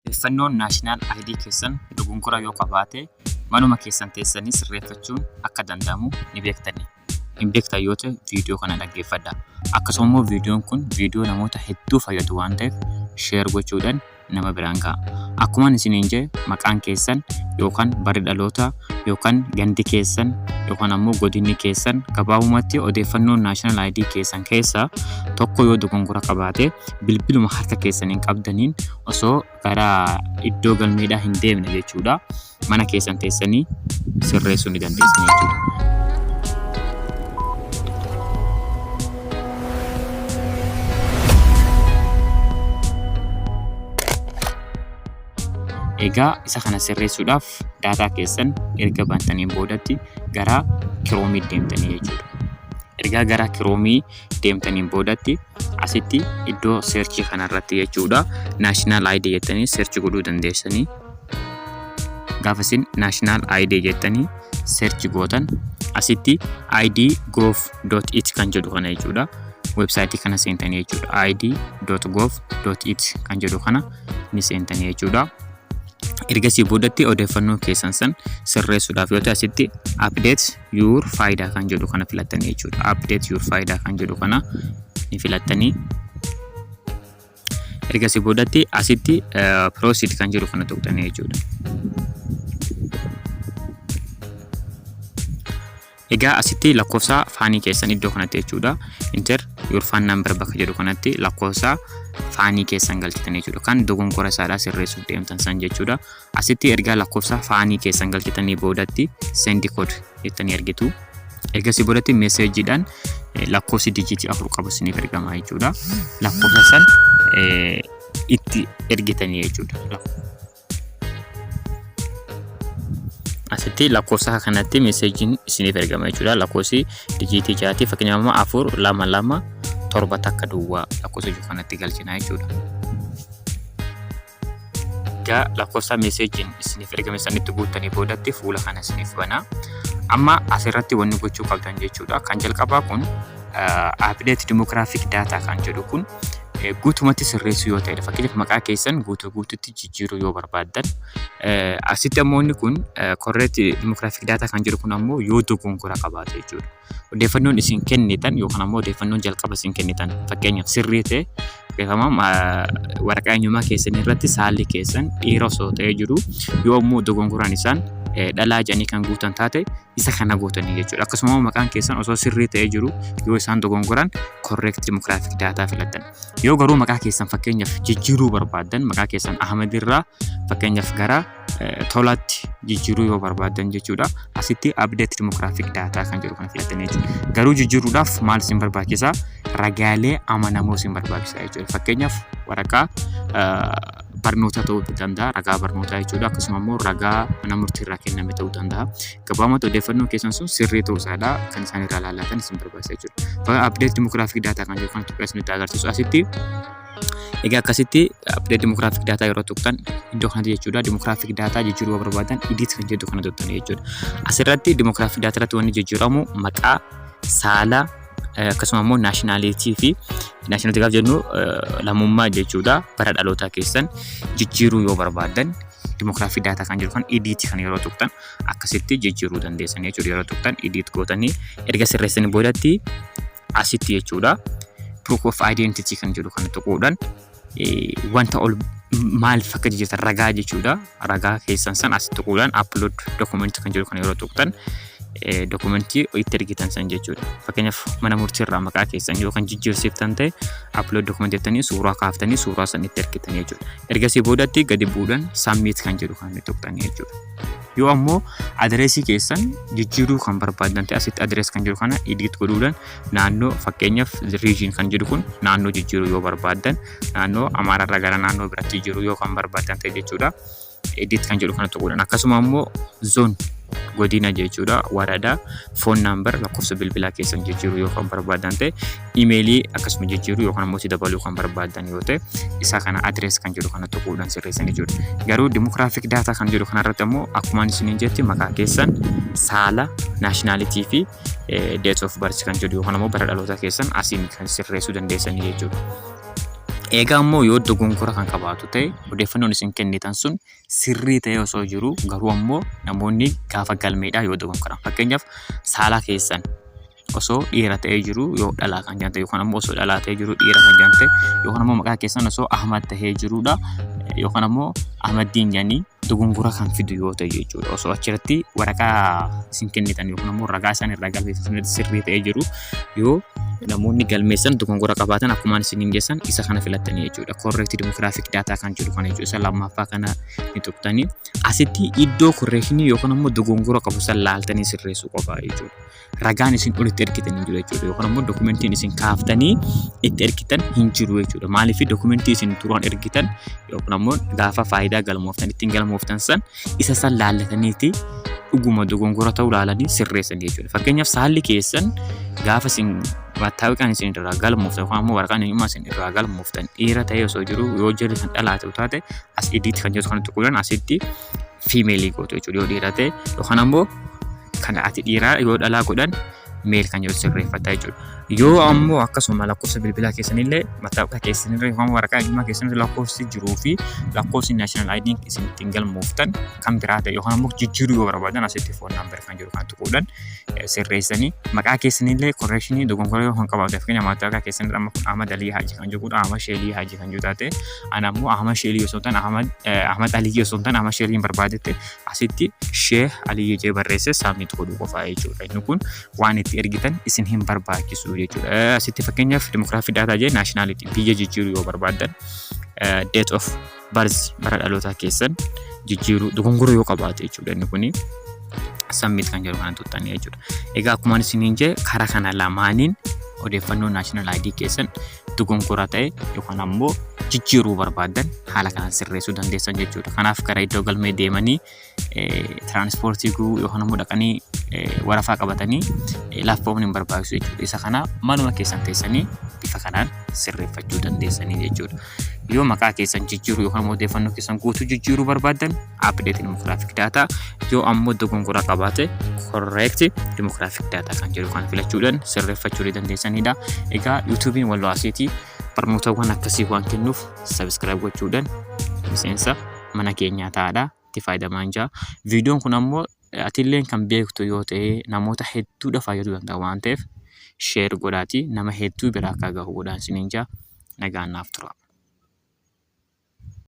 Odeeffannoon naashinaal ID keessan dogongora yoo qabaate manuma keessan teessanii sirreeffachuun akka danda'amu ni beektani. Hin beektan yoo ta'e viidiyoo kana dhaggeeffadhaa. Akkasumas viidiyoon kun viidiyoo namoota hedduu fayyadu waan ta'eef sheer gochuudhaan nama biraan ga'a. Akkuma isiniin jedhe maqaan keessan yookaan barri dhaloota yookaan gandi keessan yookaan ammoo godinni keessan gabaabumatti odeeffannoon naashinaal ID keessan keessaa tokko yoo dogongora qabaate bilbiluma harka keessaniin qabdaniin osoo gara iddoo galmeedhaa hin deemne jechuudha. Mana keessan teessanii sirreessuu ni dandeessu jechuudha. Egaa isa kana sirreessuudhaaf daataa keessan erga bantaniin boodatti gara Kiroomii deemtanii jechuudha. Erga gara Kiroomii deemtaniin boodatti asitti iddoo searchii kanarratti jechuudha naashinaal ID jettanii search godhuu dandeessanii. Gaafa isin naashinaal ID jettanii search gootan asitti id.gov.it kan jedhu kana jechuudha. Websaayitii kana seentanii jechuudha. id.gov.it kan jedhu kana ni seentanii jechuudha. Ergasii boodatti odeeffannoo keessan san sirreessuudhaaf yoo ta'e asitti update your faayidaa kan jedhu kana filattanii jechuudha. Update your faayidaa kan jedhu kana ni filattanii. Ergasii boodatti asitti proceed kan jedhu kana tuqxanii jechuudha. Egaa asitti lakkoofsa faanii keessan iddoo kanatti jechuudha. Enter your fan number bakka jedhu kanatti lakkoofsa faanii keessan galchitanii jechuudha. Kan dogongora isaadhaa sirreessuuf deemtan san jechuudha. Asitti ergaa lakkoofsa faanii keessan galchitanii boodatti send code jettanii ergitu. Ergasii boodatti meeseejiidhaan lakkoofsi dijiitii 4 qabu isiniif ergama jechuudha. Lakkoofsa san itti ergitanii jechuudha. Asitti lakkoofsa kanatti meeseejiin isiniif ergama jechuudha. Lakkoofsi dijiitii 6 fakkeenyaaf 422 torba takka duwwaa lakkoofsa jiru kanatti galchina jechuudha. Egaa lakkoofsa meeseejiin isiniif ergame sanitti guuttanii boodatti fuula kana isiniif bana. Amma asirratti wanni gochuu qabdan jechuudha. Kan jalqabaa kun update demographic data kan jedhu kun guutumatti sirreessuu yoo ta'e fakkeenyaaf maqaa keessan guutuutti jijjiiruu yoo barbaaddan asitti ammoo inni kun correct demographic data kan jedhu kun ammoo yoo dogongora qabaate jechuudha. Odeeffannoon isin kennitan yookaan ammoo odeeffannoon jalqaba isin kennitan fakkeenyaaf sirrii ta'e waraqaa eenyummaa keessan irratti saalli keessan dhiira osoo ta'ee jiru yoo ammoo dogongoraan isaan dhalaa jedhanii kan guutan taate isa kana gootanii jechuudha. Akkasumas maqaan keessan osoo sirrii ta'ee jiru yoo isaan dogongoran correct demographic data filattan. Yoo garuu maqaa keessan fakkeenyaaf jijjiiruu barbaaddan maqaa keessan Ahmed irraa fakkeenyaaf gara Tolaatti jijjiiruu yoo barbaaddan jechuudha. Asitti update demographic data kan jedhu kana filattanii jechuudha. Garuu jijjiiruudhaaf maal isin barbaachisa? Ragaalee amanamoo isin barbaachisa jechuudha. Fakkeenyaaf waraqaa barnoota ta'uu danda'a, ragaa barnootaa jechuudha. Akkasumas immoo ragaa mana murtii irraa kenname ta'uu danda'a. Gabaabumatti odeeffannoo keessan sun sirrii ta'uu isaadhaa kan isaan irraa ilaallatan isin barbaachisa jechuudha. Bakka update demographic data kan jedhu kan Itoophiyaa isinitti agarsiisu asitti. Egaa akkasitti update demographic data yeroo tuqxan iddoo kanatti jechuudha. Demographic data jijjiiruu barbaadan edit kan jedhu kana tuqxanii jechuudha. Asirratti demographic data irratti wanni jijjiiramu maqaa, saala, akkasumas immoo naashinaalitii fi naashinaalitii gaaf jennu lammummaa jechuudha. Bara dhalootaa keessan jijjiiruu yoo barbaadan demographic data kan jedhu kan edit kan yeroo tuqxan akkasitti jijjiiruu dandeessan jechuudha. Yeroo tuqxan edit gootanii erga sirreessanii boodatti asitti jechuudha. Proof of identity kan jedhu kan tuquudhaan wanta ol maal fakka jijjiirtan ragaa jechuudha. Ragaa keessan san asitti tuquudhaan upload document kan jedhu kan yeroo tuqxan dokumentii itti ergitan san jechuudha. Fakkeenyaaf mana murtii irraa maqaa keessan yoo kan jijjiirsiiftan ta'e upload document jettanii suuraa kaaftanii suuraa san itti ergitan jechuudha. Ergasii boodatti gadi bu'uudhaan submit kan jedhu kan tuqxanii jechuudha. Yoo ammoo adreesii keessan jijjiiruu kan barbaadan ta'e asitti adrees kan jedhu kana edit godhuudhaan naannoo fakkeenyaaf region kan jedhu kun naannoo jijjiiruu yoo barbaadan naannoo Amaararraa gara naannoo biraatti jijjiiruu yoo kan barbaadan ta'e jechuudha. Edit kan jedhu kana tuquudhaan akkasumas ammoo zone godina jechuudha. Waradaa phone number lakkoofsa bilbilaa keessan jijjiiruu yoo kan barbaadan ta'e emailii akkasuma jijjiiruu yookaan ammoo si dabaluu kan barbaadan yoo ta'e isa kana adrees kan jedhu kana tuquudhaan sirreessan jechuudha. Garuu demographic data kan jedhu kanarratti ammoo akkuma isiniin jetti maqaa keessan, saala, naashinaalitii fi date of birth kan jedhu yookaan ammoo bara dhalootaa keessan asiin kan sirreessuu dandeessanii jechuudha. Egaa immoo yoo dogongora kan qabaatu ta'e odeeffannoon isin kennitan sun sirrii ta'ee osoo jiru garuu ammoo namoonni gaafa galmeedhaa yoo dogongoran fakkeenyaaf saala keessan osoo dhiira ta'ee jiru yoo dhalaa kan jante yookaan ammoo osoo dhalaa ta'ee jiru dhiira kan jante yookaan ammoo maqaa keessan osoo Ahmad ta'ee jirudha yookaan ammoo Ahmadiin jedhanii dogongora kan fidu yoo ta'e jechuudha. Osoo achirratti waraqaa isin kennitan yookaan ammoo ragaa isaan irraa galmeessan sirrii ta'ee jiru yoo namoonni galmeessan dogongora qabaatan akkuma isin geessan isa kana filattanii jechuudha. Correct demographic data kan jedhu kana jechuudha. Isa lammaffaa kana ni tuqtanii asitti iddoo correction yookaan ammoo dogongora qabu san laaltanii sirreessuu qofaa jechuudha. Ragaan isin olitti ergitanii jiru jechuudha. Yookaan ammoo dokumentiin isin kaaftanii itti ergitan hin jiru jechuudha. Maaliif dokumentii isin turaan ergitan yookaan ammoo gaafa faayidaa galmooftan ittiin galmooftan san isa san laallataniiti dhuguma dogongora ta'uu laalanii sirreessan jechuudha. Fakkeenyaaf saalli keessan gaafa isin mattaawqaan isin irraa galmooftan yookaan ammoo waraqaan eenyummaa isin irraa galmooftan dhiira ta'ee osoo jiru yoo jalli kan dhalaate taate as idiitti kan jedhu kan tuquudhaan asitti fiimeelii gootu jechuudha. Yoo dhiira ta'e yookaan ammoo kan ati dhiiraa yoo dhalaa godhan meel kan jedhu sirreeffata jechuudha. Yoo ammoo akkasuma lakkoofsa bilbilaa keessanillee mattaawqaa keessanirra yookaan waraqaa eenyummaa keessanirra lakkoofsi jiruu fi lakkoofsi national ID isin ittiin galmooftan kan biraa ta'e yookaan ammoo jijjiiruu yoo barbaadan asitti foon naambar kan jedhu kan tuquudhaan sirreessanii maqaa keessanillee correctionii dogongora yoo kan qabaatu fakkeenya mattaawqaa keessanirra amma kun Ahmad Alii Haji kan jedhudha Ahmad Sheelii Haji kan jedhu taate ana ammoo Ahmad Sheelii osoo ta'an Ahmad Alii osoo ta'an Ahmad Sheeliin barbaadetti asitti Sheekh Alii jee barreesse saabmiit godhuu qofaa jechuudha. Inni kun waan itti ergitan isin hin barbaachisu jechuudha. Asitti fakkeenyaaf demographic data jee nationality biyya jijjiiruu yoo barbaadan date of birth bara dhalootaa keessan jijjiiruu dogongora yoo qabaate jechuudha. Inni kuni submit kan jedhu kan tuttanii jechuudha. Egaa akkuma isiniin jee karaa kana lamaaniin odeeffannoo national ID keessan dogongora ta'e yookaan ammoo jijjiiruu barbaadan haala kanaan sirreessuu dandeessan jechuudha. Kanaaf gara iddoo galmee deemanii tiraanspoortii guu yookaan ammoo dhaqanii warafaa qabatanii laaffoon hin barbaachisu jechuudha. Isa kana manuma keessan teessanii bifa kanaan sirreeffachuu dandeessanii jechuudha. Yoo maqaa keessan jijjiiruu yookaan ammoo odeeffannoo keessan guutuu jijjiiruu barbaadan update demographic data yoo ammoo dogongora qabaate correct demographic data kan jedhu kan filachuudhaan sirreeffachuu dandeessanidha. Egaa YouTube'n walloo asiitii barnootawwan akkasii waan kennuuf subscribe gochuudhaan miseensa mana keenyaa ta'aadha. Itti fayyadamaan jira. Viidiyoon kun ammoo atilleen kan beektu yoo ta'e namoota hedduudha fayyaduu danda'a waan ta'eef share godhaatii nama hedduu biraa akka gahu godhaan isiniin jira. Nagaan naaf tura.